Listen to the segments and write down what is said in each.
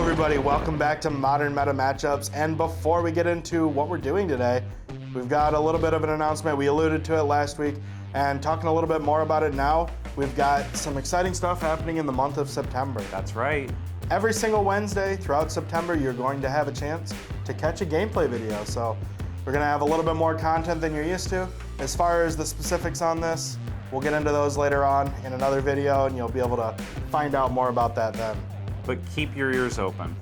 everybody, welcome back to Modern Meta Matchups. And before we get into what we're doing today, we've got a little bit of an announcement. We alluded to it last week, and talking a little bit more about it now, we've got some exciting stuff happening in the month of September. That's right. Every single Wednesday throughout September, you're going to have a chance to catch a gameplay video. So we're gonna have a little bit more content than you're used to. As far as the specifics on this, we'll get into those later on in another video, and you'll be able to find out more about that then. But keep your ears open.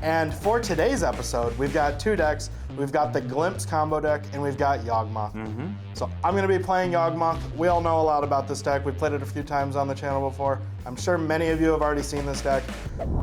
And for today's episode, we've got two decks. We've got the Glimpse combo deck, and we've got Yawgmoth. So I'm gonna be playing Yawgmoth. We all know a lot about this deck. We've played it a few times on the channel before. I'm sure many of you have already seen this deck.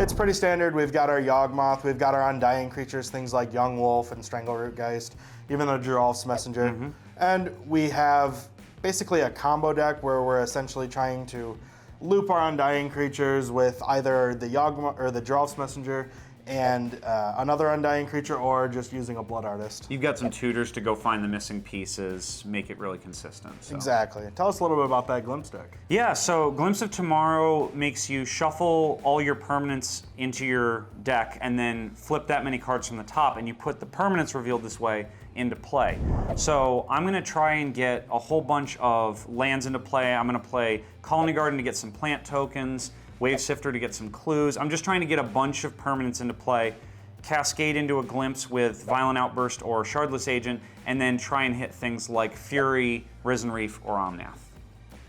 It's pretty standard. We've got our Yawgmoth, we've got our Undying creatures, things like Yawgmoth and Stranglerootgeist, even the Giralf's Messenger. And we have basically a combo deck where we're essentially trying to loop our Undying creatures with either the Yawgmoth or the Giralf's Messenger and another Undying creature, or just using a Blood Artist. You've got some tutors to go find the missing pieces, make it really consistent. So. Exactly. Tell us a little bit about that Glimpse deck. Yeah, so Glimpse of Tomorrow makes you shuffle all your permanents into your deck and then flip that many cards from the top, and you put the permanents revealed this way into play. So I'm gonna try and get a whole bunch of lands into play. I'm gonna play Colony Garden to get some plant tokens, Wave Sifter to get some clues. I'm just trying to get a bunch of permanents into play, cascade into a Glimpse with Violent Outburst or Shardless Agent, and then try and hit things like Fury, Risen Reef, or Omnath.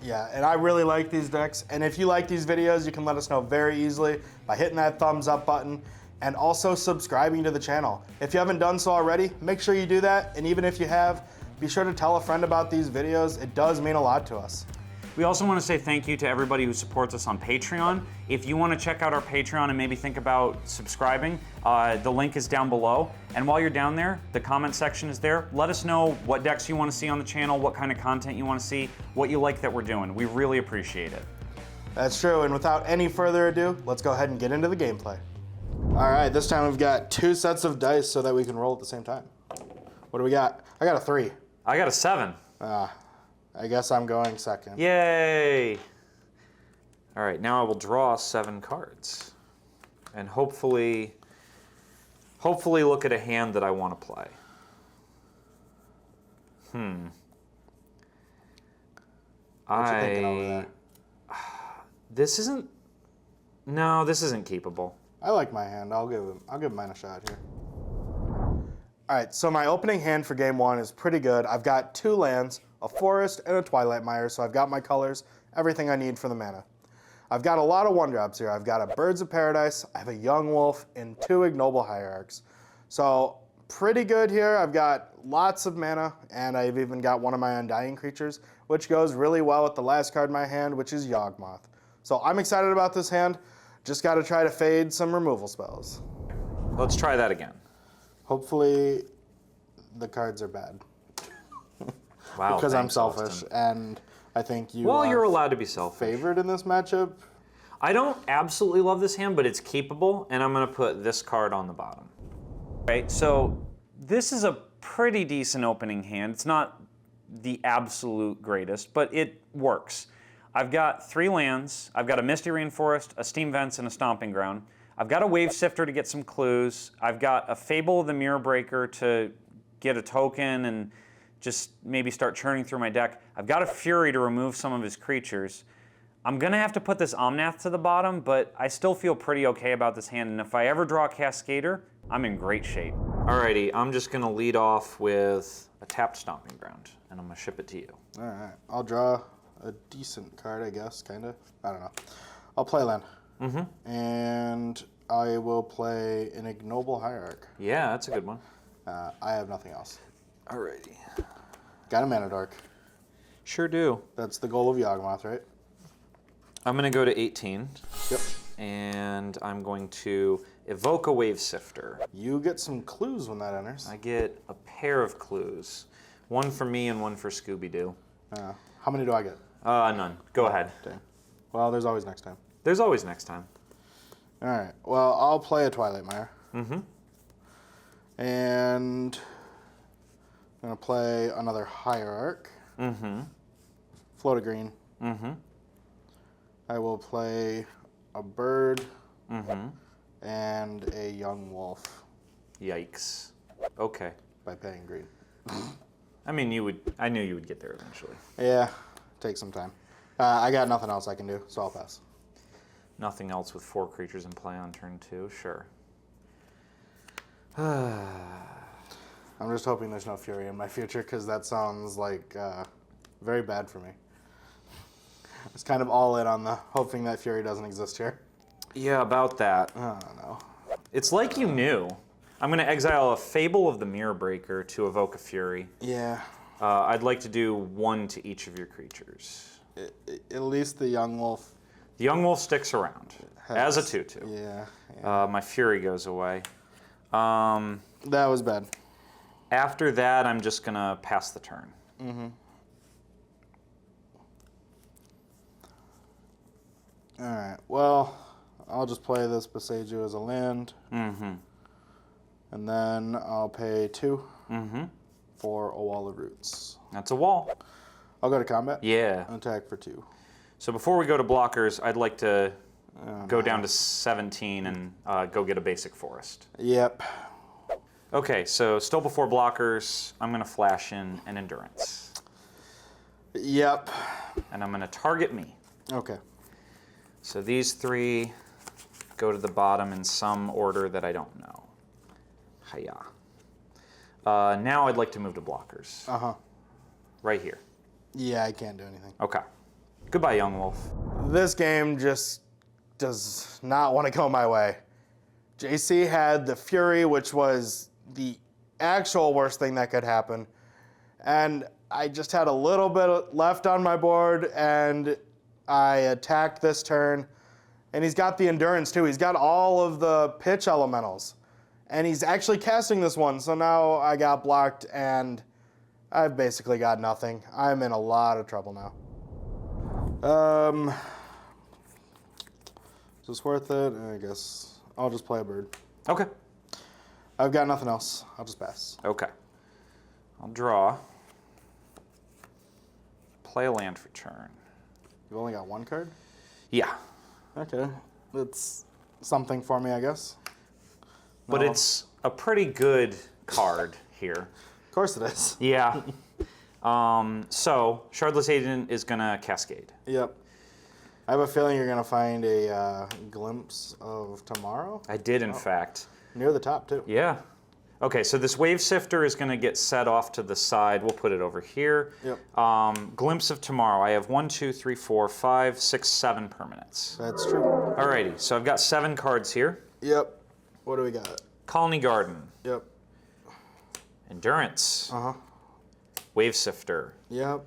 Yeah, and I really like these decks. And if you like these videos, you can let us know very easily by hitting that thumbs up button and also subscribing to the channel. If you haven't done so already, make sure you do that. And even if you have, be sure to tell a friend about these videos. It does mean a lot to us. We also want to say thank you to everybody who supports us on Patreon. If you want to check out our Patreon and maybe think about subscribing, the link is down below. And while you're down there, the comment section is there. Let us know what decks you want to see on the channel, what kind of content you want to see, what you like that we're doing. We really appreciate it. That's true, and without any further ado, let's go ahead and get into the gameplay. All right, this time we've got two sets of dice so that we can roll at the same time. What do we got? I got a 3. I got a 7. I guess I'm going second. Yay! All right, now I will draw 7 cards. And hopefully look at a hand that I want to play. What you thinking over there? This isn't keepable. I like my hand. I'll give mine a shot here. All right, so my opening hand for game 1 is pretty good. I've got 2 lands, a Forest, and a Twilight Mire, so I've got my colors, everything I need for the mana. I've got a lot of 1-drops here. I've got a Birds of Paradise, I have a Yawgmoth, and 2 Ignoble Hierarchs. So pretty good here. I've got lots of mana, and I've even got one of my Undying creatures, which goes really well with the last card in my hand, which is Yawgmoth. So I'm excited about this hand. Just got to try to fade some removal spells. Let's try that again. Hopefully the cards are bad. Wow, because I'm selfish, Austin. and I think you Well, you're allowed to be selfish. favored in this matchup. I don't absolutely love this hand, but it's keepable, and I'm going to put this card on the bottom. Right, so this is a pretty decent opening hand. It's not the absolute greatest, but it works. I've got 3 lands. I've got a Misty Rainforest, a Steam Vents, and a Stomping Ground. I've got a Wave Sifter to get some clues. I've got a Fable of the Mirror Breaker to get a token and just maybe start churning through my deck. I've got a Fury to remove some of his creatures. I'm gonna have to put this Omnath to the bottom, but I still feel pretty okay about this hand, and if I ever draw a Cascader, I'm in great shape. Alrighty, I'm just gonna lead off with a tapped Stomping Ground, and I'm gonna ship it to you. All right, I'll draw a decent card, I guess, kind of. I don't know. I'll play land. And I will play an Ignoble Hierarch. Yeah, that's a good one. I have nothing else. Alrighty. Got a Mana Dark. Sure do. That's the goal of Yawgmoth, right? I'm gonna go to 18. Yep. And I'm going to evoke a Wave Sifter. You get some clues when that enters. I get a pair of clues. One for me and one for Scooby-Doo. How many do I get? None. Go ahead. Dang. Well, there's always next time. There's always next time. All right. Well, I'll play a Twilight Mire. And I'm going to play another Hierarch. Float a green. I will play a bird And a Yawgmoth Yikes. Okay. by paying green. I mean, I knew you would get there eventually. Yeah, take some time. I got nothing else I can do, so I'll pass. Nothing else with 4 creatures in play on turn 2, sure. I'm just hoping there's no Fury in my future, because that sounds like very bad for me. It's kind of all in on the hoping that Fury doesn't exist here. Yeah, about that. I don't know. It's like you knew. I'm going to exile a Fable of the Mirror Breaker to evoke a Fury. Yeah. I'd like to do 1 to each of your creatures. At least the Yawgmoth. The Yawgmoth sticks around as a 2/2. Yeah. My Fury goes away. That was bad. After that, I'm just going to pass the turn. Mm-hmm. All right. Well, I'll just play this Boseiju as a land. Mm-hmm. And then I'll pay 2 Mm-hmm. for a Wall of Roots. That's a wall. I'll go to combat. Yeah. Attack for 2. So before we go to blockers, I'd like to go down to 17 and go get a basic forest. Yep. Okay, so still before blockers, I'm going to flash in an endurance. Yep. And I'm going to target me. Okay. So these 3 go to the bottom in some order that I don't know. Hiya. Now I'd like to move to blockers. Uh-huh. Right here. Yeah, I can't do anything. Okay. Goodbye, Yawgmoth. This game just does not want to go my way. JC had the Fury, which was the actual worst thing that could happen. And I just had a little bit left on my board, and I attacked this turn. And he's got the Endurance, too. He's got all of the pitch elementals. And he's actually casting this one, so now I got blocked, and I've basically got nothing. I'm in a lot of trouble now. Is this worth it? I guess I'll just play a bird. Okay. I've got nothing else. I'll just pass. Okay. I'll draw. Play a land for turn. You've only got 1 card? Yeah. Okay. That's something for me, I guess. But it's a pretty good card here. Of course it is. Yeah. So, Shardless Agent is going to Cascade. Yep. I have a feeling you're going to find a glimpse of tomorrow. I did, in fact. Near the top, too. Yeah. Okay, so this Wave Sifter is going to get set off to the side. We'll put it over here. Yep. Glimpse of Tomorrow. I have 1, 2, 3, 4, 5, 6, 7 permanents. That's true. Alrighty, so I've got 7 cards here. Yep. What do we got? Colony Garden. Yep. Endurance. Uh-huh. Wave Sifter. Yep.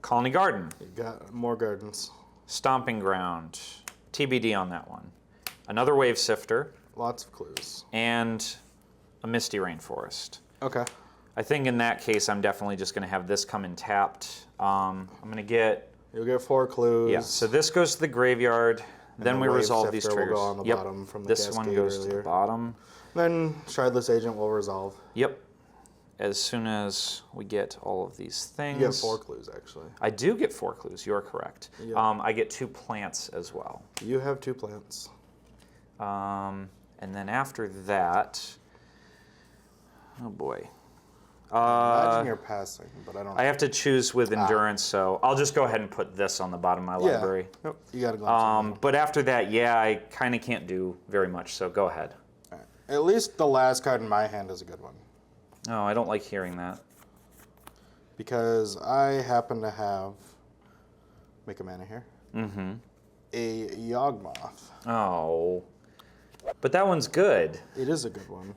Colony Garden. You got more gardens. Stomping Ground. TBD on that one. Another Wave Sifter. Lots of clues. And a Misty Rainforest. Okay. I think in that case, I'm definitely just going to have this come in tapped. I'm going to get... You'll get 4 clues. Yeah, so this goes to the graveyard. Then we Wave resolve these Sifter triggers. will go on the bottom from the this one Cascade goes to earlier. the bottom. Then Shardless Agent will resolve. Yep. As soon as we get all of these things. You get 4 clues, actually. I do get 4 clues. You're correct. Yep. I get 2 plants as well. You have 2 plants. And then after that, oh boy. Imagine you're passing, but I don't know. I have to choose with endurance, so I'll just go ahead and put this on the bottom of my library. Yep. You got to go. But after that, yeah, I kind of can't do very much, so go ahead. Right. At least the last card in my hand is a good one. No, I don't like hearing that. Because I happen to have, make a mana here, a Yawgmoth. Oh. But that one's good. It is a good one.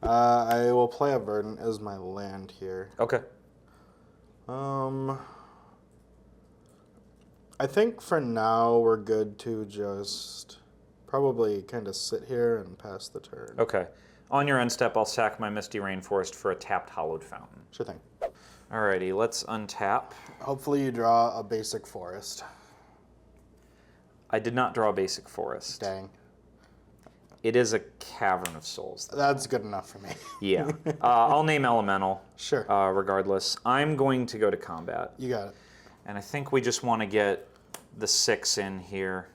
I will play a Verdant as my land here. Okay. I think for now we're good to just probably kind of sit here and pass the turn. Okay. On your end step, I'll sack my Misty Rainforest for a tapped Hallowed Fountain. Sure thing. Alrighty, let's untap. Hopefully you draw a basic forest. I did not draw a basic forest. Dang. It is a Cavern of Souls. That's good enough for me. Yeah. I'll name Elemental. Sure. Regardless. I'm going to go to combat. You got it. And I think we just want to get the 6 in here.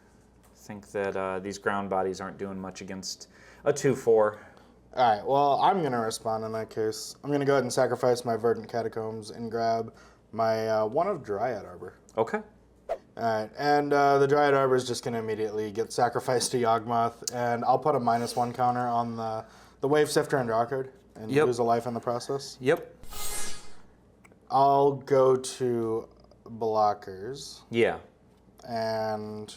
I think that these ground bodies aren't doing much against a 2/4. All right, well, I'm going to respond in that case. I'm going to go ahead and sacrifice my Verdant Catacombs and grab my one of Dryad Arbor. Okay. All right, and the Dryad Arbor is just going to immediately get sacrificed to Yawgmoth, and I'll put a -1 counter on the Wave Sifter and draw card, and lose a life in the process. Yep. I'll go to blockers. Yeah. And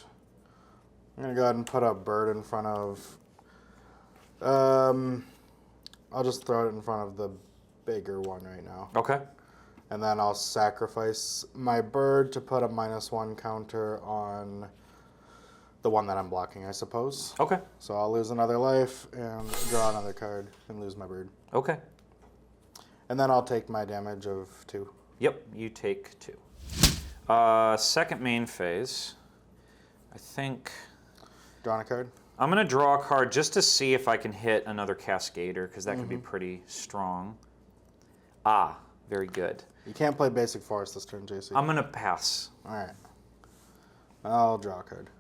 I'm going to go ahead and put a bird in front of... I'll just throw it in front of the bigger one right now. Okay. And then I'll sacrifice my bird to put a -1 counter on the one that I'm blocking, I suppose. Okay. So I'll lose another life and draw another card and lose my bird. Okay. And then I'll take my damage of 2. Yep, you take 2. Second main phase, I think... Drawing a card? I'm going to draw a card just to see if I can hit another Cascader, because that could be pretty strong. Ah, very good. You can't play Basic Forest this turn, JC. I'm going to pass. All right. I'll draw a card.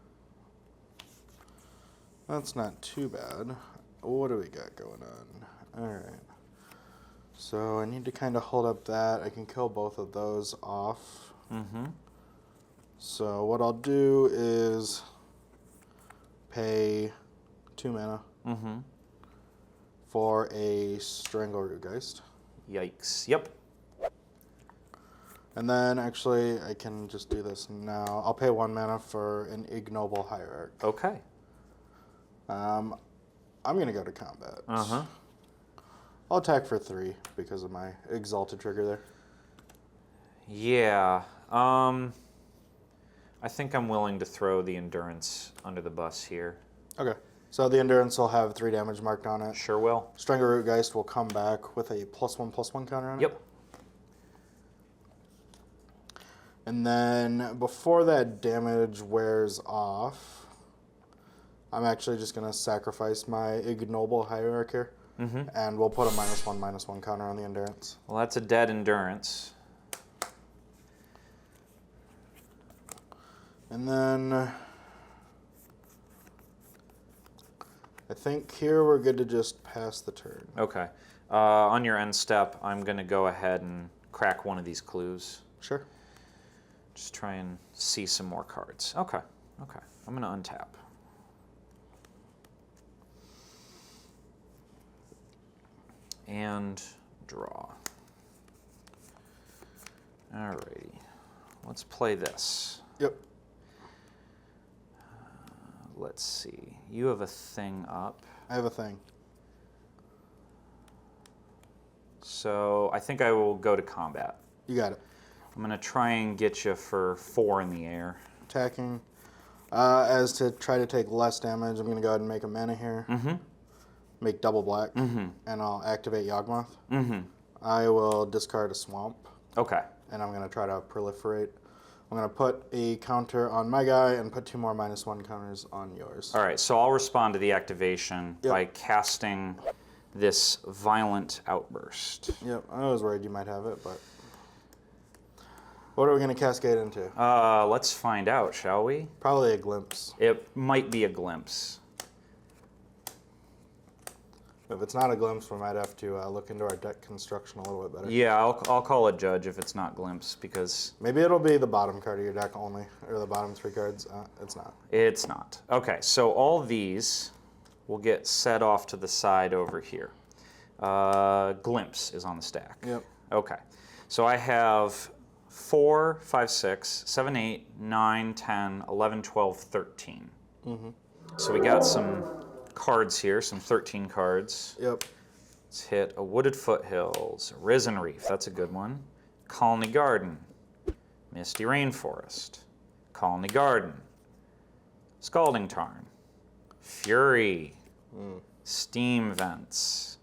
That's not too bad. What do we got going on? All right. So I need to kind of hold up that. I can kill both of those off. Mm-hmm. So what I'll do is pay 2 mana for a Strangle Rootgeist. Yikes. Yep. And then actually I can just do this now. I'll pay 1 mana for an Ignoble Hierarch. Okay. I'm going to go to combat. Uh-huh. I'll attack for 3 because of my Exalted trigger there. Yeah. I think I'm willing to throw the Endurance under the bus here. Okay. So the Endurance will have 3 damage marked on it. Sure will. Strangle Rootgeist will come back with a +1/+1 counter on it. Yep. And then before that damage wears off, I'm actually just going to sacrifice my Ignoble Hierarch here. And we'll put a -1/-1 counter on the Endurance. Well, that's a dead Endurance. And then I think here we're good to just pass the turn. Okay. On your end step, I'm going to go ahead and crack one of these clues. Sure. Just try and see some more cards. Okay. Okay. I'm going to untap. And draw. Alrighty. Let's play this. Yep. Let's see. You have a thing up. I have a thing. So I think I will go to combat. You got it. I'm going to try and get you for 4 in the air. Attacking. As to try to take less damage, I'm going to go ahead and make a mana here. Make double black. And I'll activate Yawgmoth. I will discard a Swamp. Okay. And I'm going to try to proliferate. I'm going to put a counter on my guy and put 2 more -1 counters on yours. All right, so I'll respond to the activation by casting this Violent Outburst. Yep, I was worried you might have it, but... What are we going to cascade into? Let's find out, shall we? Probably a Glimpse. It might be a Glimpse. If it's not a Glimpse, we might have to look into our deck construction a little bit better. Yeah, I'll call a judge if it's not Glimpse, because... Maybe it'll be the bottom card of your deck only, or the bottom 3 cards. It's not. It's not. Okay, so all these will get set off to the side over here. Glimpse is on the stack. Yep. Okay, so I have 4, 5, 6, 7, 8, 9, 10, 11, 12, 13. So we got some cards here, some 13 cards. Yep. Let's hit a Wooded Foothills, a Risen Reef, that's a good one. Colony Garden, Misty Rainforest, Colony Garden, Scalding Tarn, Fury, Steam Vents,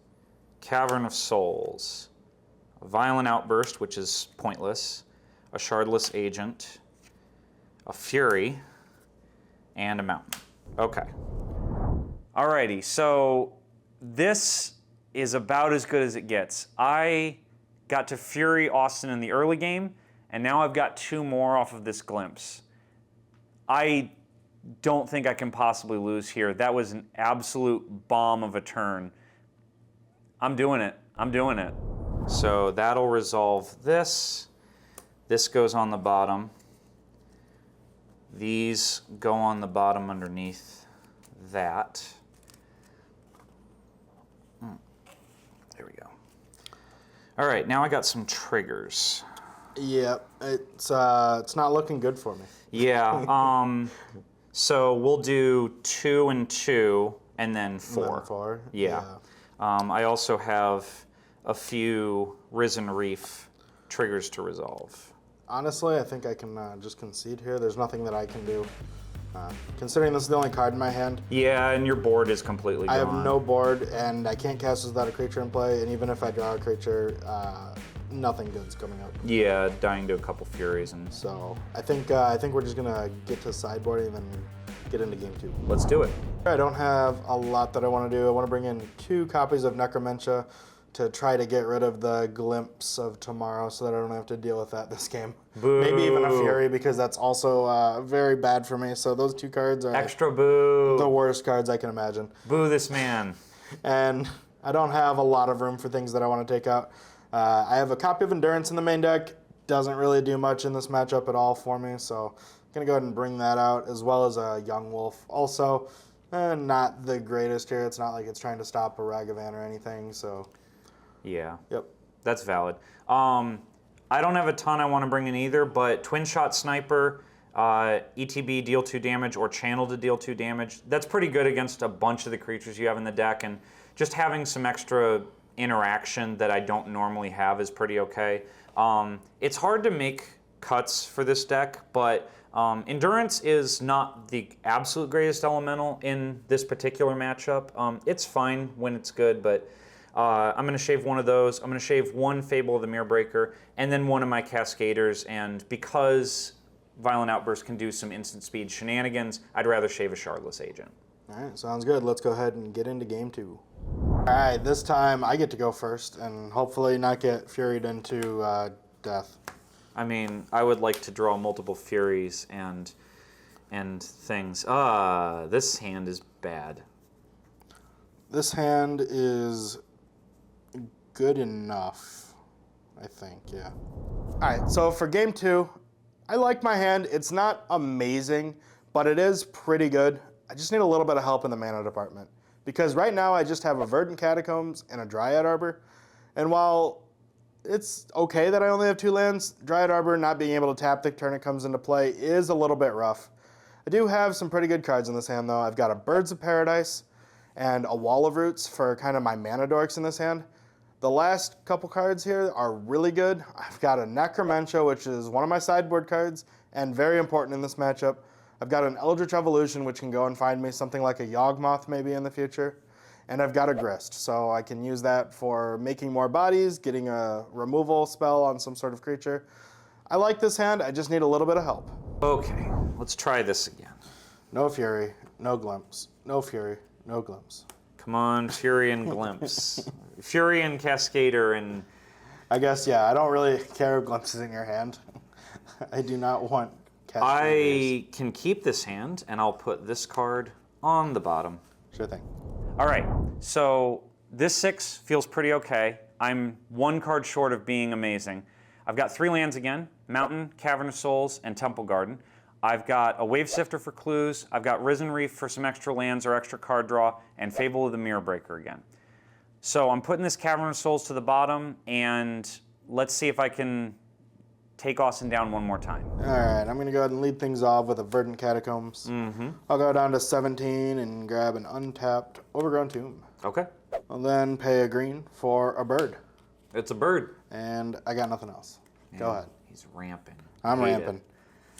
Cavern of Souls, a Violent Outburst, which is pointless, a Shardless Agent, a Fury, and a Mountain. Okay. Alrighty, so this is about as good as it gets. I got to Fury Austin in the early game, and now I've got 2 more off of this Glimpse. I don't think I can possibly lose here. That was an absolute bomb of a turn. I'm doing it. I'm doing it. So that'll resolve this. This goes on the bottom. These go on the bottom underneath that. There we go. All right, now I got some triggers. Yep, it's not looking good for me. Yeah. So we'll do 2 and 2, and then 4. And then 4. Yeah. I also have a few Risen Reef triggers to resolve. Honestly, I think I can just concede here. There's nothing that I can do. Considering this is the only card in my hand. Yeah, and your board is completely gone. I have no board, and I can't cast this without a creature in play, and even if I draw a creature, nothing good's coming up. Yeah, dying to a couple Furies. And So I think we're just going to get to sideboarding and then get into game 2. let's do it. I don't have a lot that I want to do. I want to bring in 2 copies of Necromentia to try to get rid of the Glimpse of Tomorrow so that I don't have to deal with that this game. Boo. Maybe even a Fury because that's also very bad for me. So those 2 cards are Extra boo. the worst cards I can imagine. Boo this man. And I don't have a lot of room for things that I want to take out. I have a copy of Endurance in the main deck. Doesn't really do much in this matchup at all for me. So I'm going to go ahead and bring that out, as well as a Yawgmoth. Also, not the greatest here. It's not like it's trying to stop a Ragavan or anything. So Yeah. Yep. That's valid. I don't have a ton I want to bring in either, but Twin Shot Sniper, ETB deal 2 damage or channel to deal 2 damage. That's pretty good against a bunch of the creatures you have in the deck, and just having some extra interaction that I don't normally have is pretty okay. It's hard to make cuts for this deck, but Endurance is not the absolute greatest elemental in this particular matchup. It's fine when it's good, but I'm going to shave one of those. I'm going to shave 1 Fable of the Mirrorbreaker, and then 1 of my Cascaders. And because Violent Outburst can do some instant speed shenanigans, I'd rather shave a Shardless Agent. All right, sounds good. Let's go ahead and get into game 2. All right, this time I get to go first and hopefully not get Furied into death. I mean, I would like to draw multiple Furies and things. This hand is bad. This hand is good enough, I think, yeah. All right, so for game 2, I like my hand. It's not amazing, but it is pretty good. I just need a little bit of help in the mana department, because right now I just have a Verdant Catacombs and a Dryad Arbor, and while it's okay that I only have 2 lands, Dryad Arbor not being able to tap the turn it comes into play is a little bit rough. I do have some pretty good cards in this hand, though. I've got a Birds of Paradise and a Wall of Roots for kind of my mana dorks in this hand. The last couple cards here are really good. I've got a Necromentia, which is one of my sideboard cards and very important in this matchup. I've got an Eldritch Evolution, which can go and find me something like a Yawgmoth maybe in the future. And I've got a Grist, so I can use that for making more bodies, getting a removal spell on some sort of creature. I like this hand, I just need a little bit of help. Okay, let's try this again. No Fury, no Glimpse. No Fury, no Glimpse. Come on, Fury and Glimpse. Fury and Cascader and... I guess, yeah, I don't really care if Glimpse is in your hand. I do not want Cascaders. I can keep this hand, and I'll put this card on the bottom. Sure thing. All right, so this 6 feels pretty okay. I'm 1 card short of being amazing. I've got 3 lands again, Mountain, Cavern of Souls, and Temple Garden. I've got a Wave Sifter for clues, I've got Risen Reef for some extra lands or extra card draw, and Fable of the Mirrorbreaker again. So I'm putting this Cavern of Souls to the bottom, and let's see if I can take Austin down one more time. All right, I'm going to go ahead and lead things off with a Verdant Catacombs. I'll go down to 17 and grab an untapped Overgrown Tomb. Okay. I'll then pay a green for a bird. It's a bird. And I got nothing else. Go ahead. He's ramping. I'm ramping.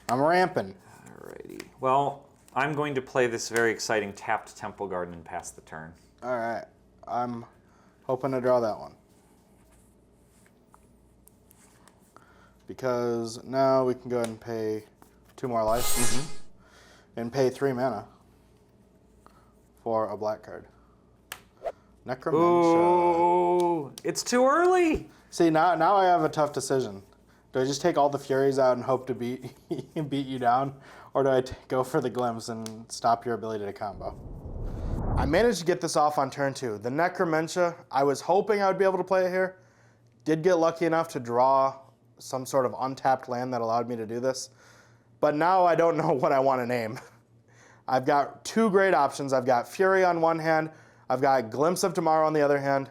I'm ramping. Alrighty. Well, I'm going to play this very exciting tapped Temple Garden and pass the turn. All right. I'm hoping to draw that one. Because now we can go ahead and pay 2 more life and pay 3 mana for a black card. Necromentia. Ooh, it's too early. See, now I have a tough decision. Do I just take all the Furies out and hope to beat you down? Or do I go for the Glimpse and stop your ability to combo? I managed to get this off on turn 2. The Necromentia, I was hoping I would be able to play it here. Did get lucky enough to draw some sort of untapped land that allowed me to do this. But now I don't know what I want to name. I've got 2 great options. I've got Fury on one hand. I've got Glimpse of Tomorrow on the other hand.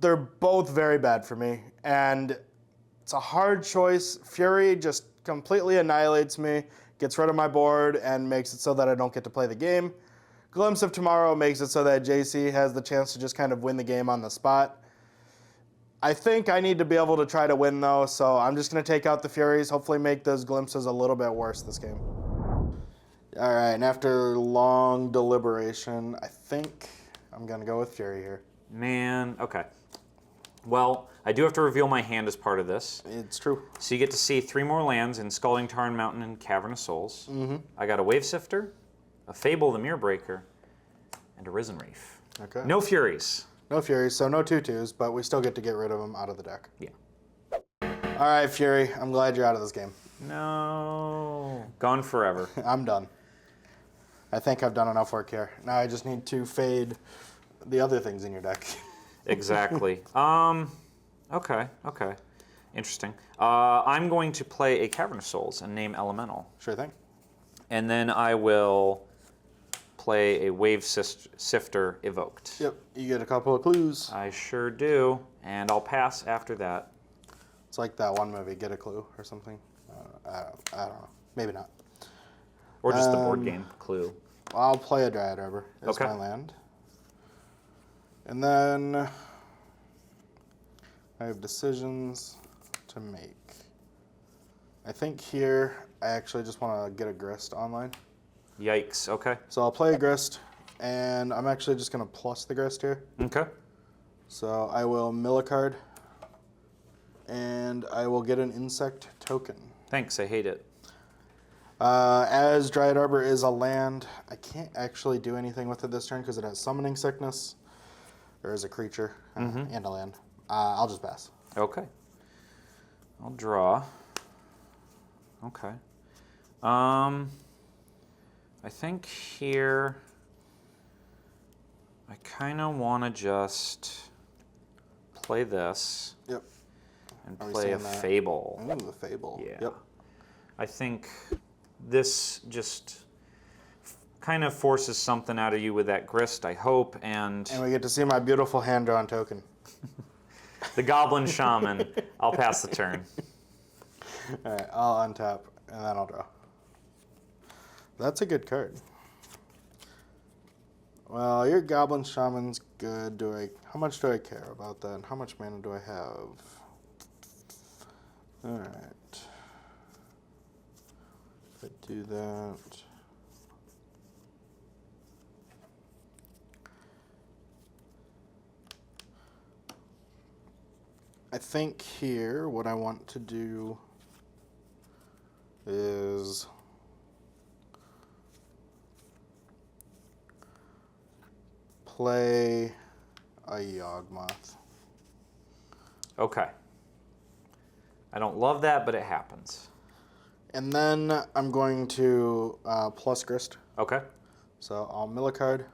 They're both very bad for me. And it's a hard choice. Fury just completely annihilates me, gets rid of my board, and makes it so that I don't get to play the game. Glimpse of Tomorrow makes it so that JC has the chance to just kind of win the game on the spot. I think I need to be able to try to win, though, so I'm just going to take out the Furies, hopefully make those Glimpses a little bit worse this game. All right, and after long deliberation, I think I'm going to go with Fury here. Man, okay. Well, I do have to reveal my hand as part of this. It's true. So you get to see 3 more lands in Scalding Tarn Mountain and Cavern of Souls. I got a Wave Sifter, a Fable the Mirror Breaker, and a Risen Reef. Okay. No Furies. No Furies, so no 2/2s, but we still get to get rid of them out of the deck. Yeah. All right, Fury, I'm glad you're out of this game. No. Gone forever. I'm done. I think I've done enough work here. Now I just need to fade the other things in your deck. Exactly. Okay. Interesting. I'm going to play a Cavern of Souls and name Elemental. Sure thing. And then I will play a Wave Sifter Evoked. Yep, you get a couple of clues. I sure do, and I'll pass after that. It's like that one movie, Get a Clue or something. I don't know. Maybe not. Or just the board game Clue. I'll play a Dryad Arbor as Okay. my land. And then I have decisions to make. I think here I actually just want to get a Grist online. Yikes, okay. So I'll play a Grist, and I'm actually just going to plus the Grist here. Okay. So I will mill a card, and I will get an insect token. Thanks, I hate it. As Dryad Arbor is a land, I can't actually do anything with it this turn because it has Summoning Sickness, or is a creature, and a land. I'll just pass. Okay. I'll draw. Okay. I think here I kind of want to just play this. Yep. And Are we play a saying that? Fable. Ooh, the Fable. Yeah. Yep. I think this just kind of forces something out of you with that Grist, I hope, and And we get to see my beautiful hand-drawn token. the Goblin Shaman. I'll pass the turn. All right, I'll untap, and then I'll draw. That's a good card. Well, your Goblin Shaman's good. How much do I care about that? And how much mana do I have? All right. If I do that. I think here what I want to do is play a Yawgmoth. Okay. I don't love that, but it happens. And then I'm going to plus Grist. Okay. So I'll mill a card,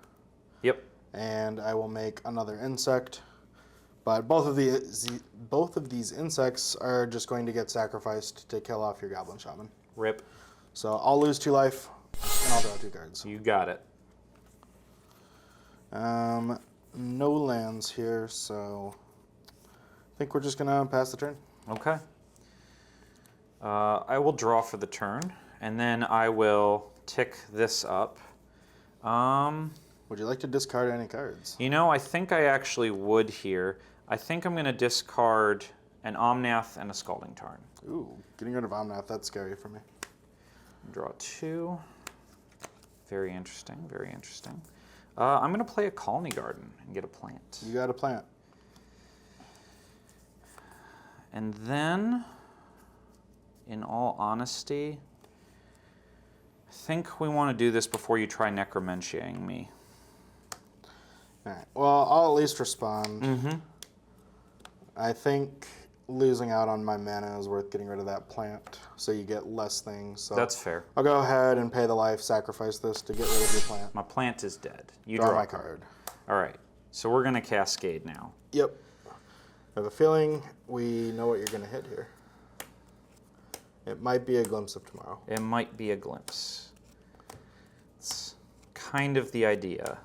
Yep. and I will make another insect. But both of these insects are just going to get sacrificed to kill off your Goblin Shaman. Rip. So I'll lose 2 life, and I'll draw 2 cards. You got it. No lands here, so I think we're just gonna pass the turn. Okay. I will draw for the turn, and then I will tick this up. Would you like to discard any cards? You know, I think I actually would here. I think I'm going to discard an Omnath and a Scalding Tarn. Ooh, getting rid of Omnath, that's scary for me. Draw 2. Very interesting, very interesting. I'm going to play a Colony Garden and get a plant. You got a plant. And then, in all honesty, I think we want to do this before you try Necromentiaing me. All right, well, I'll at least respond. I think losing out on my mana is worth getting rid of that plant, so you get less things. So That's fair. I'll go ahead and pay the life, sacrifice this to get rid of your plant. My plant is dead. You Draw draw my a card. card. All right. So we're going to cascade now. Yep. I have a feeling we know what you're going to hit here. It might be a Glimpse of Tomorrow. It might be a glimpse. It's kind of the idea.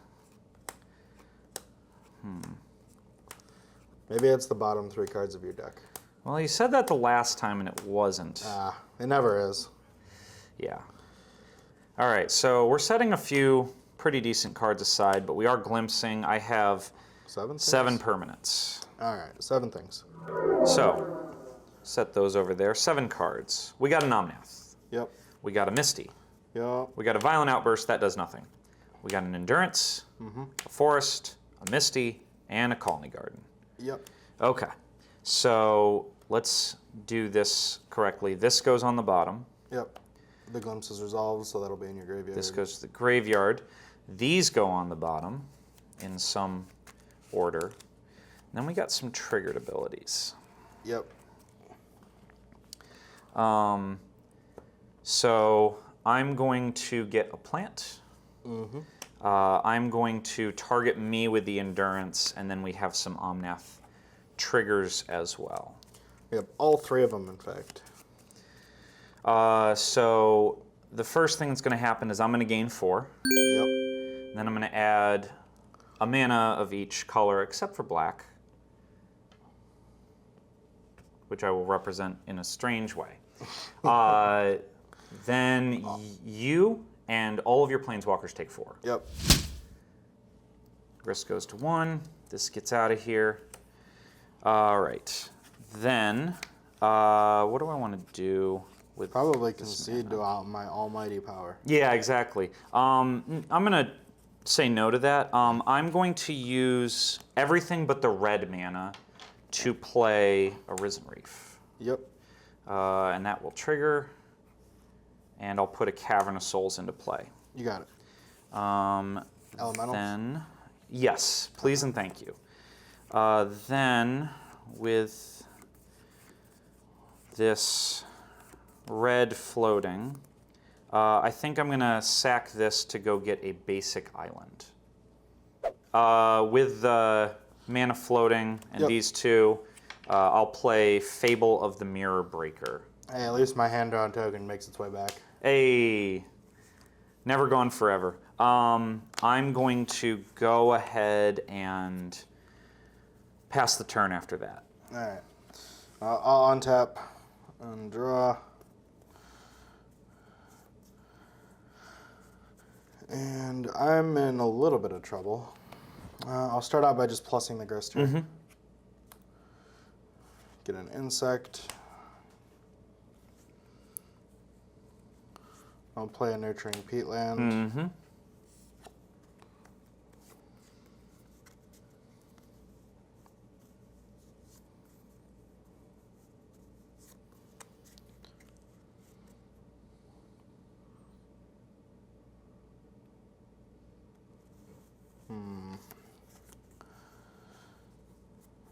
Maybe it's the bottom 3 cards of your deck. Well, you said that the last time and it wasn't. It never is. Yeah. All right, so we're setting a few pretty decent cards aside, but we are glimpsing. I have 7 things? 7 permanents. All right, 7 things. So, set those over there. 7 cards. We got an Omnath. Yep. We got a Misty. Yep. We got a Violent Outburst. That does nothing. We got an Endurance, a Forest, a Misty, and a Colony Garden. Yep. Okay, so let's do this correctly. This goes on the bottom. Yep. The Glimpse is resolved, so that'll be in your graveyard. This goes to the graveyard. These go on the bottom in some order. And then we got some triggered abilities. Yep. So I'm going to get a plant. I'm going to target me with the Endurance, and then we have some Omnath triggers as well. We have all 3 of them, in fact. So the first thing that's going to happen is I'm going to gain 4. Yep. And then I'm going to add a mana of each color except for black, which I will represent in a strange way. Then you and all of your planeswalkers take 4. Yep. Risk goes to 1. This gets out of here. All right. Then, what do I want to do with Probably concede to my almighty power. Yeah, exactly. I'm going to say no to that. I'm going to use everything but the red mana to play Arisen Reef. Yep. And that will trigger. And I'll put a Cavern of Souls into play. You got it. Elementals? Then, yes, please and thank you. Then, with this red floating, I think I'm going to sack this to go get a basic island. With the mana floating and these 2, I'll play Fable of the Mirror Breaker. Hey, at least my hand-drawn token makes its way back. Hey, never gone forever. I'm going to go ahead and pass the turn after that. All right. I'll untap and draw. And I'm in a little bit of trouble. I'll start out by just plussing the Grist here. Get an insect. I'll play a Nurturing Peatland.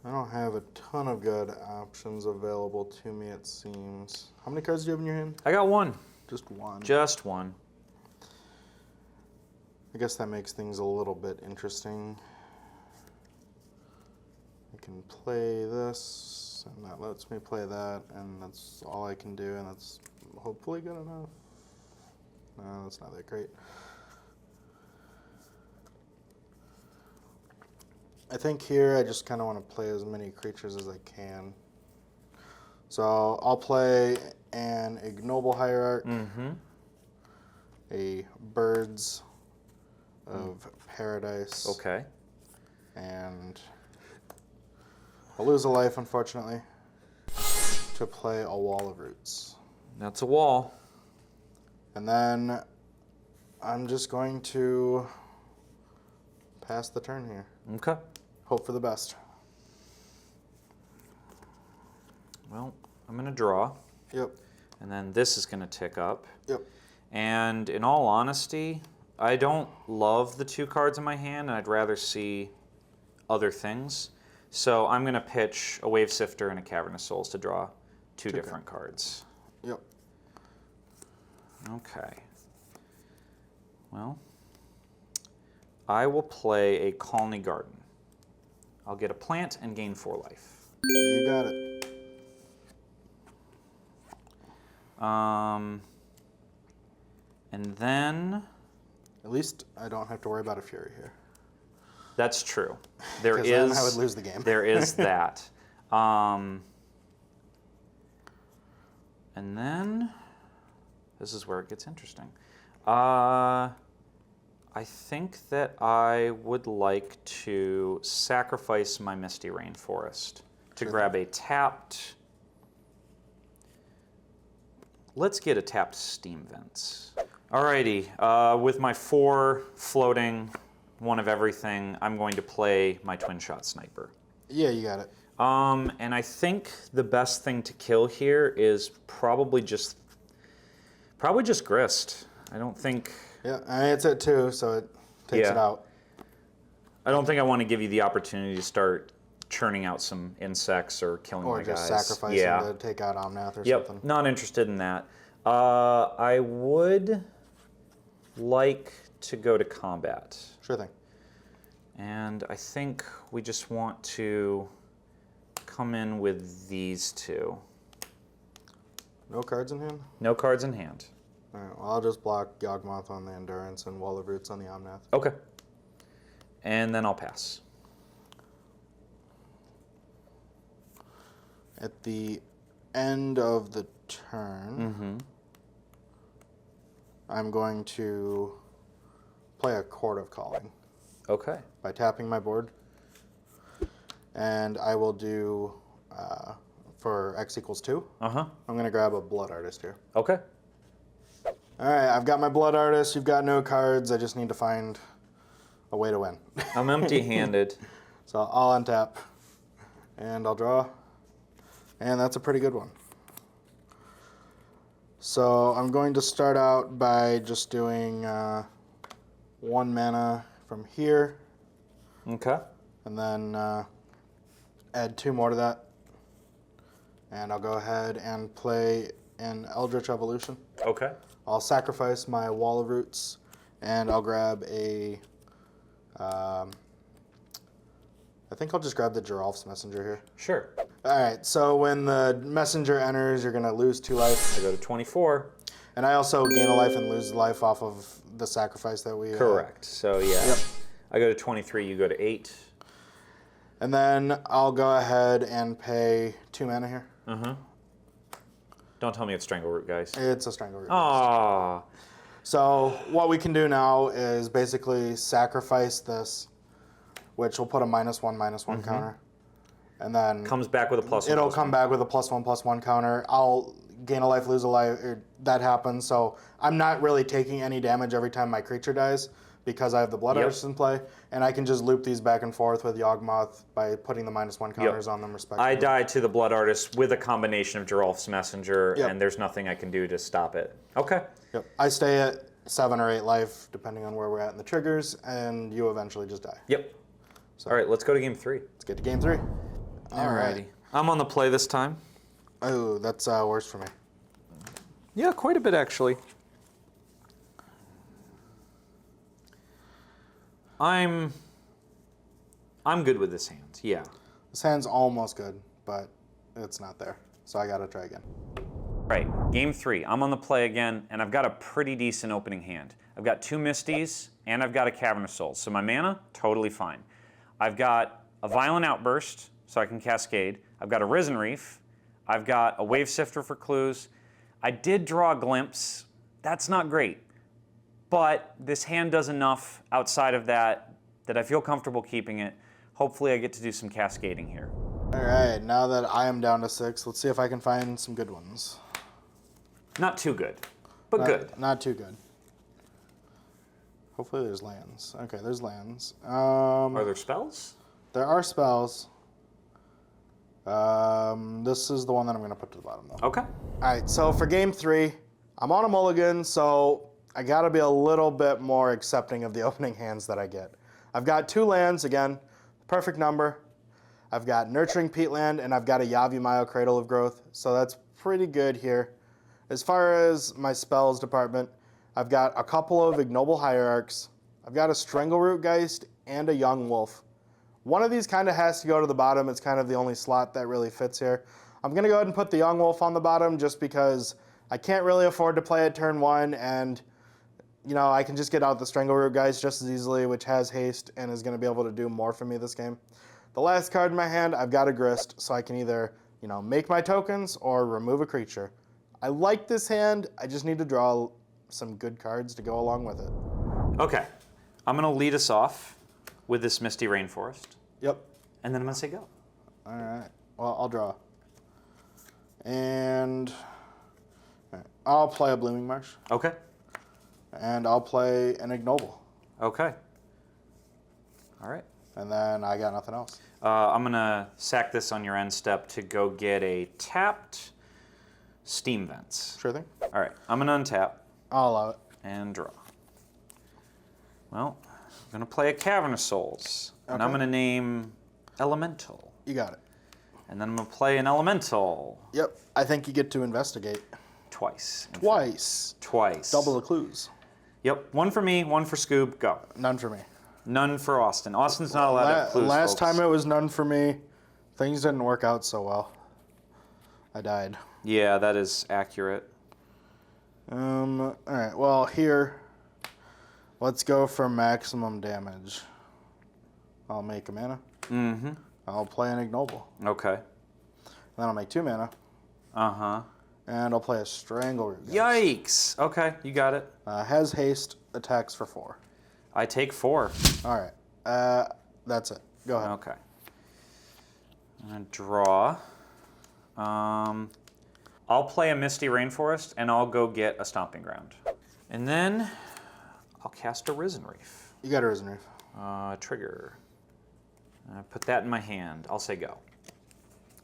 I don't have a ton of good options available to me, it seems. How many cards do you have in your hand? I got 1. Just 1. Just 1. I guess that makes things a little bit interesting. I can play this, and that lets me play that, and that's all I can do, and that's hopefully good enough. No, that's not that great. I think here I just kind of want to play as many creatures as I can. So I'll play an Ignoble Hierarch, a Birds of Paradise. Okay. And I'll lose a life, unfortunately, to play a Wall of Roots. That's a wall. And then I'm just going to pass the turn here. Okay. Hope for the best. Well, I'm going to draw. Yep. And then this is going to tick up. Yep. And in all honesty, I don't love the 2 cards in my hand, and I'd rather see other things. So I'm going to pitch a Wave Sifter and a Cavern of Souls to draw two different cards. Yep. Okay. Well, I will play a Colony Garden. I'll get a plant and gain 4 life. You got it. And then... At least I don't have to worry about a Fury here. That's true. There is... then I would lose the game. There is that. And then... This is where it gets interesting. I think that I would like to sacrifice my Misty Rainforest to grab a tapped... Let's get a tapped Steam Vents. Alrighty, with my 4 floating, 1 of everything, I'm going to play my Twin Shot Sniper. Yeah, you got it. And I think the best thing to kill here is probably just Grist. I don't think... Yeah, I mean, it's at 2, so it takes it out. I don't think I want to give you the opportunity to start churning out some insects or killing my guys. Or just sacrificing to take out Yawgmoth or something. Not interested in that. I would like to go to combat. Sure thing. And I think we just want to come in with these 2. No cards in hand? No cards in hand. All right, well, I'll just block Yawgmoth on the Endurance and Wall of Roots on the Yawgmoth. Okay. And then I'll pass. At the end of the turn, I'm going to play a Chord of Calling. Okay. By tapping my board. And I will do, for X equals 2, I'm going to grab a Blood Artist here. Okay. All right, I've got my Blood Artist. You've got no cards. I just need to find a way to win. I'm empty-handed. So I'll untap, and I'll draw. And that's a pretty good one. So I'm going to start out by just doing 1 mana from here. Okay. And then add 2 more to that. And I'll go ahead and play an Eldritch Evolution. Okay. I'll sacrifice my Wall of Roots, and I'll grab a... I think I'll just grab the Geralf's Messenger here. Sure. All right, so when the Messenger enters, you're going to lose 2 life. I go to 24. And I also gain a life and lose life off of the sacrifice that we... Correct. So, yeah. Yep. I go to 23, you go to 8. And then I'll go ahead and pay 2 mana here. Don't tell me it's Strangleroot, guys. It's a Strangleroot. Aww. So what we can do now is basically sacrifice this, which will put a -1/-1 counter. And then... Comes back with a +1/+1. It'll come back with a +1/+1 counter. I'll gain a life, lose a life. That happens. So I'm not really taking any damage every time my creature dies because I have the Blood Artist in play. And I can just loop these back and forth with Yawgmoth by putting the -1 counters on them respectively. I die to the Blood Artist with a combination of Geralf's Messenger, and there's nothing I can do to stop it. Okay. Yep. I stay at 7 or 8 life, depending on where we're at in the triggers, and you eventually just die. Yep. So, all right, let's go to game 3. Let's get to game 3. Alrighty. I'm on the play this time. Oh, that's worse for me. Yeah, quite a bit actually. I'm good with this hand, yeah. This hand's almost good, but it's not there. So I gotta try again. Right, game 3. I'm on the play again, and I've got a pretty decent opening hand. I've got 2 Misties, and I've got a Cavern of Souls. So my mana, totally fine. I've got a Violent Outburst, so I can Cascade. I've got a Risen Reef. I've got a Wave Sifter for clues. I did draw a Glimpse. That's not great. But this hand does enough outside of that I feel comfortable keeping it. Hopefully I get to do some cascading here. All right, now that I am down to 6, let's see if I can find some good ones. Not too good, but good. Not too good. Hopefully there's lands. Okay, there's lands. Are there spells? There are spells. This is the one that I'm going to put to the bottom, though. Okay. All right, so for game 3, I'm on a mulligan, so I got to be a little bit more accepting of the opening hands that I get. I've got 2 lands, again, perfect number. I've got Nurturing Peatland, and I've got a Yawgmoth Cradle of Growth, so that's pretty good here. As far as my spells department, I've got a couple of Ignoble Hierarchs, I've got a Strangleroot Geist, and a Young Wolf. One of these kind of has to go to the bottom. It's kind of the only slot that really fits here. I'm going to go ahead and put the Young Wolf on the bottom just because I can't really afford to play it turn 1, and you know, I can just get out the Strangleroot Geist just as easily, which has haste and is going to be able to do more for me this game. The last card in my hand, I've got a Grist, so I can either, you know, make my tokens or remove a creature. I like this hand. I just need to draw some good cards to go along with it. Okay, I'm going to lead us off with this Misty Rainforest. Yep. And then I'm going to say go. All right. Well, I'll draw. And I'll play a Blooming Marsh. Okay. And I'll play an Ignoble. Okay. All right. And then I got nothing else. I'm going to sack this on your end step to go get a tapped Steam Vents. Sure thing. All right. I'm going to untap. I'll allow it. And draw. Well, I'm going to play a Cavern of Souls. And Okay. I'm going to name Elemental. You got it. And then I'm going to play an Elemental. Yep. I think you get to investigate. Twice. Twice. Twice. Double the clues. Yep. One for me, one for Scoob. Go. None for me. None for Austin. Austin's not allowed to have clues, Last folks. time it was none for me. Things didn't work out so well. I died. Yeah, that is accurate. All right. Well, here, let's go for maximum damage. I'll make a mana. Mm-hmm. I'll play an Ignoble. Okay. Then I'll make 2 mana. Uh-huh. And I'll play a Strangleroot. Yikes. Okay, you got it. Has haste, attacks for 4. I take 4. All right. That's it. Go ahead. Okay. I'm going to draw. I'll play a Misty Rainforest, and I'll go get a Stomping Ground. And then I'll cast a Risen Reef. You got a Risen Reef. Trigger. Put that in my hand. I'll say go.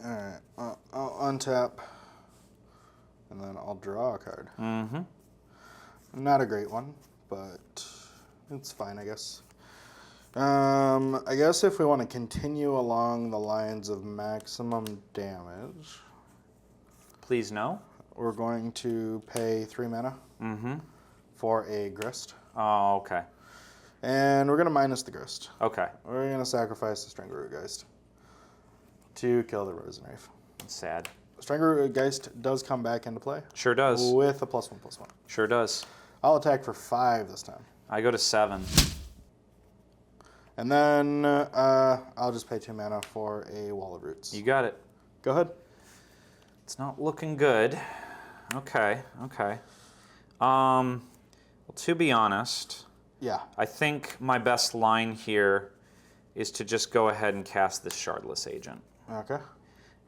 All right. I'll untap. And then I'll draw a card. Mm-hmm. Not a great one, but it's fine, I guess. I guess if we want to continue along the lines of maximum damage, Please no. we're going to pay 3 mana for a Grist. Oh, okay. And we're going to minus the Grist. Okay. We're going to sacrifice the Strangleroot Geist to kill the Risen Reef. Sad. Strangleroot Geist does come back into play Sure does. with a +1/+1. Sure does. I'll attack for 5 this time. I go to 7. And then I'll just pay 2 mana for a Wall of Roots. You got it. Go ahead. It's not looking good. Okay, okay. Well, to be honest, Yeah. I think my best line here is to just go ahead and cast this Shardless Agent. Okay.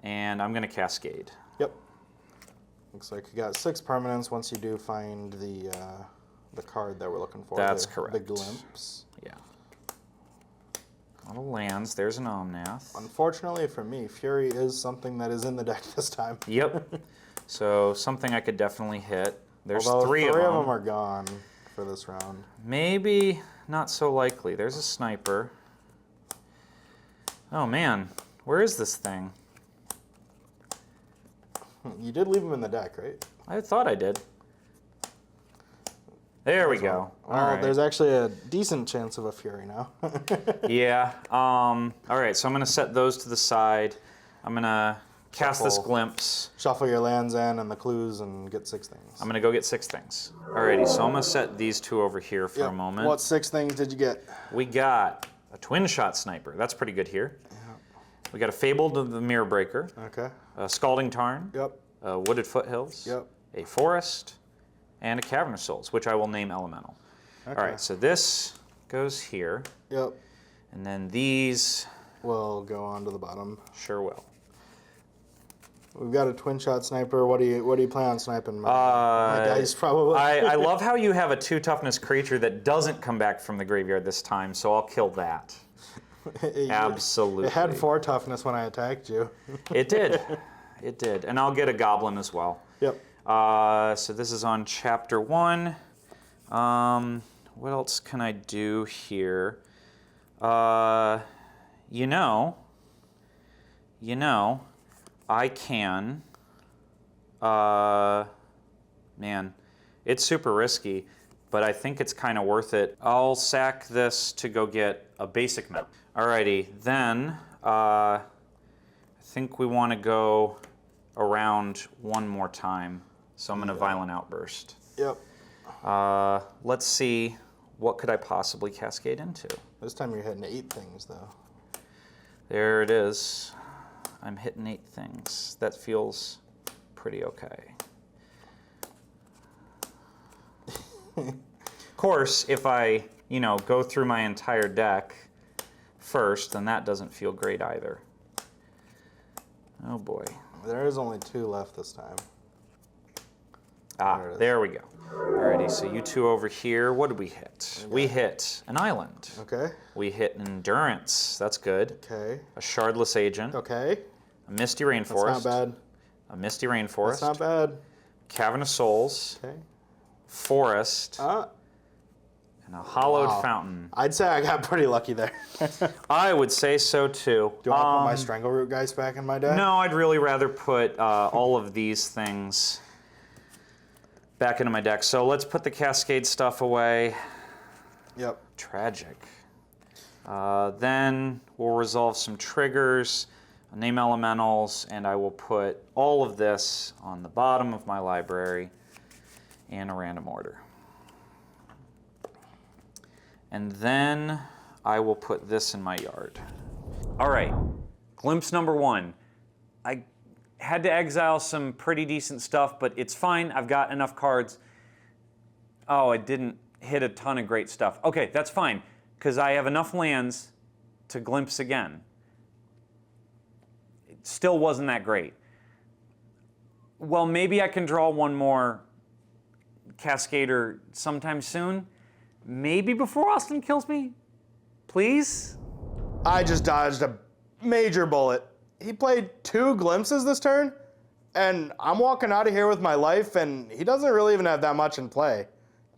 And I'm going to Cascade. Yep. Looks like you got 6 permanents once you do find the card that we're looking for. That's the, correct. The Glimpse. Yeah. Auto lands. There's an Omnath. Unfortunately for me, Fury is something that is in the deck this time. Yep. So something I could definitely hit. There's Although 3 of three them. of them are gone for this round. Maybe not so likely. There's a Sniper. Oh man, where is this thing? You did leave them in the deck, right? I thought I did. There we go. Well, All right. there's actually a decent chance of a Fury now. Yeah. All right. So I'm gonna set those to the side. I'm gonna cast this Shuffle. Glimpse. Shuffle your lands in and the clues and get 6 things. I'm gonna go get 6 things. Alrighty. So I'm gonna set these 2 over here for a moment. What 6 things did you get? We got a Twin Shot Sniper. That's pretty good here. We got a Fabled of the Mirror Breaker. Okay. A Scalding Tarn. Yep. Wooded Foothills. Yep. A Forest. And a Cavern of Souls, which I will name Elemental. Okay. All right, so this goes here, Yep. and then these We'll go on to the bottom. sure will. We've got a twin shot sniper. What do you plan on sniping? My dice probably. I love how you have a 2 toughness creature that doesn't come back from the graveyard this time, so I'll kill that. Absolutely. It had 4 toughness when I attacked you. It did. It did. And I'll get a goblin as well. Yep. So this is on chapter 1. What else can I do here? You know, you know, I can, man, it's super risky, but I think it's kind of worth it. I'll sack this to go get a basic mount. Alrighty, then I think we want to go around one more time. So I'm going to Violent Outburst. Yep. Let's see, what could I possibly cascade into? This time you're hitting 8 things, though. There it is. I'm hitting 8 things. That feels pretty okay. Of course, if I, go through my entire deck first, then that doesn't feel great either. Oh boy. There is only 2 left this time. There we go. Alrighty, so you 2 over here, what did we hit? We hit an island. Okay. We hit an endurance, that's good. Okay. A shardless agent. Okay. A misty rainforest. That's not bad. A misty rainforest. That's not bad. Cavern of Souls. Okay. Forest. And a hollowed fountain. I'd say I got pretty lucky there. I would say so too. Do you want to put my Strangleroot Geist back in my deck? No, I'd really rather put all of these things back into my deck. So let's put the Cascade stuff away. Yep. Tragic. Then we'll resolve some triggers, name elementals, and I will put all of this on the bottom of my library in a random order. And then I will put this in my yard. All right, glimpse number 1. I had to exile some pretty decent stuff, but it's fine. I've got enough cards. Oh, I didn't hit a ton of great stuff. Okay, that's fine, because I have enough lands to glimpse again. It still wasn't that great. Well, maybe I can draw one more Cascader sometime soon. Maybe before Austin kills me? Please? I just dodged a major bullet. He played 2 glimpses this turn, and I'm walking out of here with my life, and he doesn't really even have that much in play.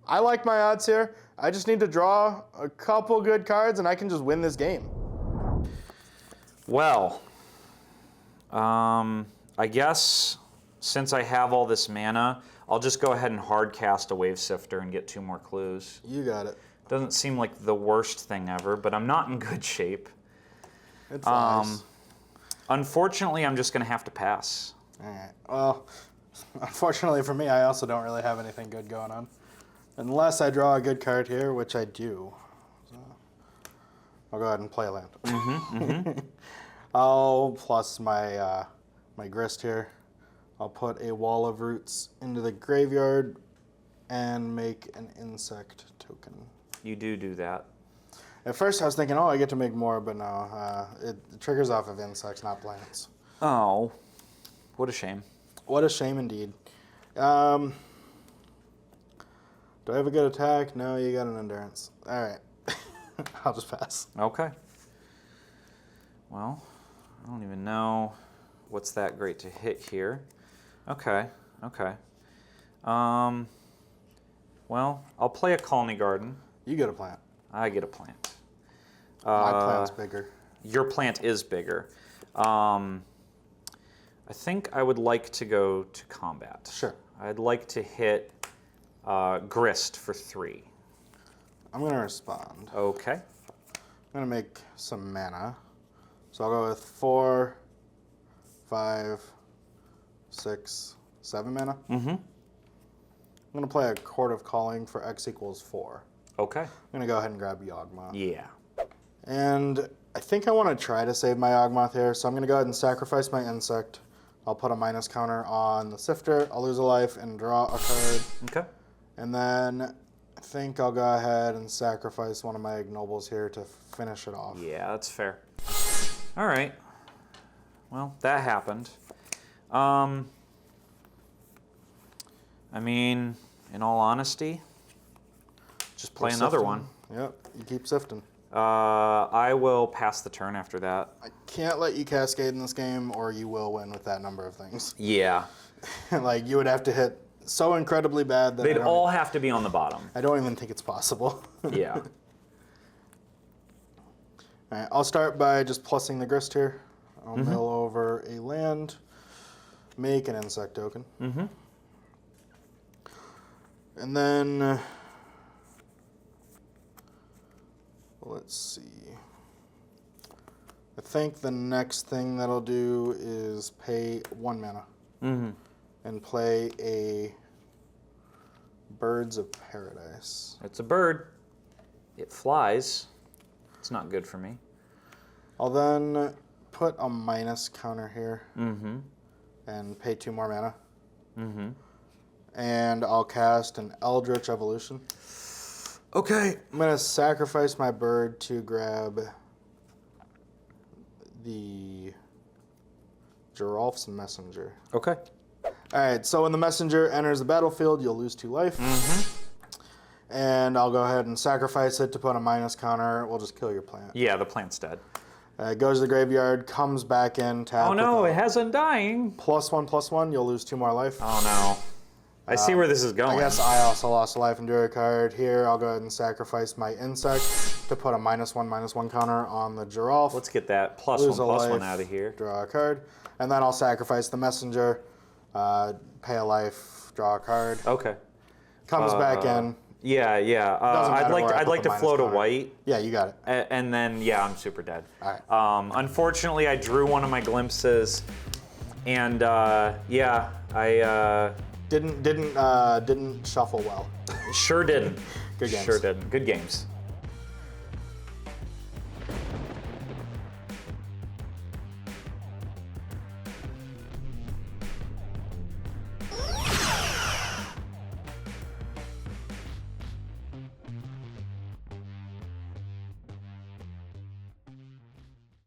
I like my odds here. I just need to draw a couple good cards, and I can just win this game. Well, I guess since I have all this mana, I'll just go ahead and hard cast a Wave Sifter and get 2 more clues. You got it. Doesn't seem like the worst thing ever, but I'm not in good shape. It's nice. Unfortunately, I'm just going to have to pass. All right. Well, unfortunately for me, I also don't really have anything good going on. Unless I draw a good card here, which I do. So I'll go ahead and play a land. I'll plus my my grist here. I'll put a Wall of Roots into the graveyard and make an insect token. You do that. At first I was thinking, oh, I get to make more, but no. It triggers off of insects, not plants. Oh, what a shame. What a shame indeed. Do I have a good attack? No, you got an endurance. All right. I'll just pass. Okay. Well, I don't even know what's that great to hit here. Okay. Well, I'll play a Colony Garden. You get a plant. I get a plant. My plant's bigger. Your plant is bigger. I think I would like to go to combat. Sure. I'd like to hit Grist for 3. I'm going to respond. Okay. I'm going to make some mana. So I'll go with 4, 5, 6, 7 mana. I'm going to play a Court of Calling for X equals 4. Okay. I'm going to go ahead and grab Yawgmoth. Yeah. And I think I want to try to save my Yawgmoth here, so I'm going to go ahead and sacrifice my insect. I'll put a minus counter on the Sifter. I'll lose a life and draw a card. Okay. And then I think I'll go ahead and sacrifice one of my ignobles here to finish it off. Yeah, that's fair. All right. Well, that happened. I mean, in all honesty, just play another one. Yep, you keep sifting. I will pass the turn after that. I can't let you cascade in this game, or you will win with that number of things. Yeah. Like, you would have to hit so incredibly bad that they'd all have to be on the bottom. I don't even think it's possible. Yeah. All right, I'll start by just plussing the grist here. I'll mill over for a land, make an insect token. Mm-hmm. And then, let's see. I think the next thing that'll do is pay 1 mana and play a Birds of Paradise. It's a bird. It flies. It's not good for me. I'll then put a minus counter here and pay 2 more mana. And I'll cast an Eldritch Evolution. Okay. I'm going to sacrifice my bird to grab the Giralf's Messenger. Okay. Alright, so when the messenger enters the battlefield, you'll lose 2 life. And I'll go ahead and sacrifice it to put a minus counter. We'll just kill your plant. Yeah, the plant's dead. It goes to the graveyard, comes back in, tap. Oh no, it has Undying. +1/+1, you'll lose 2 more life. Oh no. I see where this is going. I guess I also lost a life and drew a card. Here, I'll go ahead and sacrifice my insect to put a -1/-1 counter on the Giralf. Let's get that Lose a +1/+1 life, out of here. Draw a card. And then I'll sacrifice the messenger, pay a life, draw a card. Okay. Comes back in. Yeah, yeah. Doesn't matter where I I'd put like the to float a minus white. Yeah, you got it. And then, yeah, I'm super dead. All right. Unfortunately, I drew one of my glimpses, and yeah, I Didn't shuffle well. sure didn't. Good games. Sure didn't. Good games.